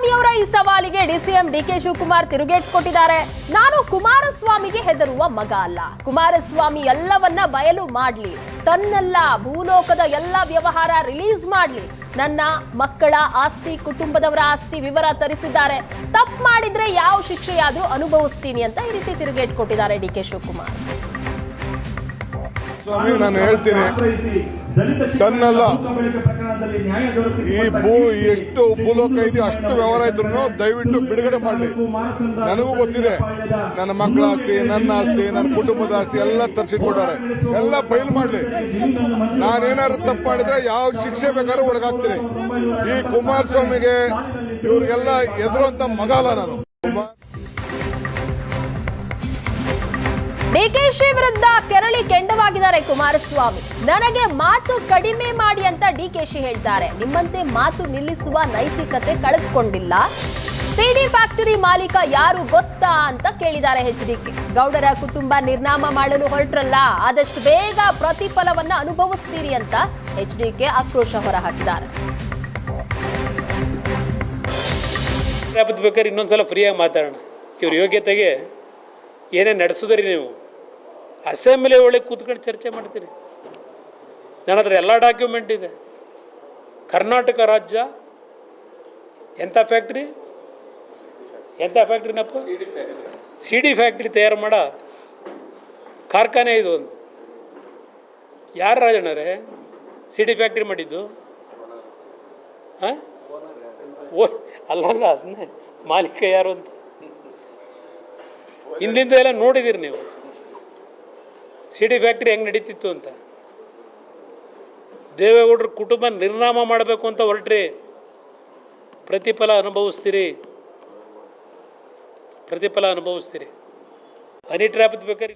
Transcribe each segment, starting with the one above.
ಕುಮಾರಸ್ವಾಮಿ ಅವರ ಈ ಸವಾಲಿಗೆ ಡಿಸಿಎಂ ಡಿಕೆ ಶಿವಕುಮಾರ್ ತಿರುಗೇಟ್ ಕೊಟ್ಟಿದ್ದಾರೆ. ನಾನು ಕುಮಾರಸ್ವಾಮಿಗೆ ಹೆದರುವ ಮಗ ಅಲ್ಲ. ಕುಮಾರಸ್ವಾಮಿ ಎಲ್ಲವನ್ನ ಬಯಲು ಮಾಡ್ಲಿ, ತನ್ನೆಲ್ಲ ಭೂಲೋಕದ ಎಲ್ಲ ವ್ಯವಹಾರ ರಿಲೀಸ್ ಮಾಡ್ಲಿ, ನನ್ನ ಮಕ್ಕಳ ಆಸ್ತಿ, ಕುಟುಂಬದವರ ಆಸ್ತಿ ವಿವರ ತರಿಸಿದ್ದಾರೆ, ತಪ್ಪು ಮಾಡಿದ್ರೆ ಯಾವ ಶಿಕ್ಷೆಯಾದ್ರೂ ಅನುಭವಿಸ್ತೀನಿ ಅಂತ ಈ ರೀತಿ ತಿರುಗೇಟ್ ಕೊಟ್ಟಿದ್ದಾರೆ ಡಿಕೆ ಶಿವಕುಮಾರ್. ಸ್ವಾಮಿ, ನಾನು ಹೇಳ್ತೀನಿ, ತನ್ನೆಲ್ಲ ಈ ಎಷ್ಟು ಭೂಲೋಕ ಇದೆಯೋ ಅಷ್ಟು ವ್ಯವಹಾರ ಇದ್ರು ದಯವಿಟ್ಟು ಬಿಡುಗಡೆ ಮಾಡಲಿ. ನನಗೂ ಗೊತ್ತಿದೆ, ನನ್ನ ಮಕ್ಕಳ ಆಸ್ತಿ, ನನ್ನ ಆಸ್ತಿ, ನನ್ನ ಕುಟುಂಬದ ಆಸ್ತಿ ಎಲ್ಲ ತರಿಸಿಕೊಟ್ಟವ್ರೆ, ಎಲ್ಲ ಬಯಲು ಮಾಡಲಿ. ನಾನೇನಾದ್ರು ತಪ್ಪು ಮಾಡಿದ್ರೆ ಯಾವ ಶಿಕ್ಷೆ ಬೇಕಾದ್ರೂ ಒಳಗಾಗ್ತೀನಿ. ಈ ಕುಮಾರಸ್ವಾಮಿಗೆ ಇವ್ರಿಗೆಲ್ಲ ಎದುರುವಂತ ಮಗ ಅಲ್ಲ ನಾನು. ಡಿಕೆಶಿ ವಿರುದ್ಧ ಕೆರಳಿ ಕೆಂಡವಾಗಿದ್ದಾರೆ ಕುಮಾರಸ್ವಾಮಿ. ನನಗೆ ಮಾತು ಕಡಿಮೆ ಮಾಡಿ ಅಂತ ಡಿಕೆಶಿ ಹೇಳ್ತಾರೆ. ನಿಮ್ಮಂತೆ ಮಾತು ನಿಲ್ಲಿಸುವ ನೈತಿಕತೆ ಕಳೆದುಕೊಂಡಿಲ್ಲ. ಸಿಡಿ ಫ್ಯಾಕ್ಟರಿ ಮಾಲೀಕ ಯಾರು ಗೊತ್ತಾ ಅಂತ ಕೇಳಿದ್ದಾರೆ ಎಚ್ಡಿಕೆ. ಗೌಡರ ಕುಟುಂಬ ನಿರ್ನಾಮ ಮಾಡಲು ಹೊರಟ್ರಲ್ಲ, ಆದಷ್ಟು ಬೇಗ ಪ್ರತಿಫಲವನ್ನ ಅನುಭವಿಸ್ತೀರಿ ಅಂತ ಎಚ್ಡಿಕೆ ಆಕ್ರೋಶ ಹೊರಹಾಕಿದ್ದಾರೆ. ಬೇಕಾದ್ರೆ ಇನ್ನೊಂದ್ಸಲ ಫ್ರೀಯಾಗಿ ಮಾತಾಡೋಣ. ಇವ್ರ ಯೋಗ್ಯತೆಗೆ ಏನೇ ನಡೆಸಿದ್ರಿ ನೀವು? ಅಸೆಂಬ್ಲಿ ಒಳಗೆ ಕೂತ್ಕೊಂಡು ಚರ್ಚೆ ಮಾಡ್ತೀರಿ. ನನ್ನ ಹತ್ರ ಎಲ್ಲ ಡಾಕ್ಯುಮೆಂಟ್ ಇದೆ. ಕರ್ನಾಟಕ ರಾಜ್ಯ ಎಂಥ ಫ್ಯಾಕ್ಟ್ರಿ ಫ್ಯಾಕ್ಟ್ರಿನಪ್ಪ? ಸಿಡಿ ಫ್ಯಾಕ್ಟ್ರಿ ತಯಾರು ಮಾಡ ಕಾರ್ಖಾನೆ ಇದು. ಒಂದು ಯಾರು ರಾಜಣ್ಣರೇ ಸಿಡಿ ಫ್ಯಾಕ್ಟ್ರಿ ಮಾಡಿದ್ದು? ಹಾಂ, ಅಲ್ಲಲ್ಲ, ಅದನ್ನೇ ಮಾಲೀಕ ಯಾರು ಅಂತ ಹಿಂದಿಂದ ಎಲ್ಲ ನೋಡಿದಿರಿ ನೀವು. ಸಿಡಿ ಫ್ಯಾಕ್ಟ್ರಿ ಹೆಂಗೆ ನಡೀತಿತ್ತು ಅಂತ. ದೇವೇಗೌಡರ ಕುಟುಂಬ ನಿರ್ನಾಮ ಮಾಡಬೇಕು ಅಂತ ಹೊರಟ್ರಿ, ಪ್ರತಿಫಲ ಅನುಭವಿಸ್ತೀರಿ. ಹನಿ ಟ್ರ್ಯಾಪ್ ಬೇಕಾದ್ರೆ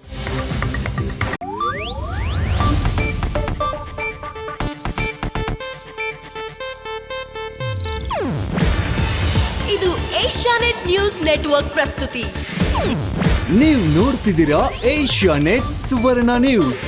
ಇದು ಏಷ್ಯಾನೆಟ್ ನ್ಯೂಸ್ ನೆಟ್ವರ್ಕ್ ಪ್ರಸ್ತುತಿ. ನೀವು ನೋಡ್ತಿದ್ದೀರಾ ಏಷ್ಯಾನೆಟ್ ಸುವರ್ಣ ನ್ಯೂಸ್.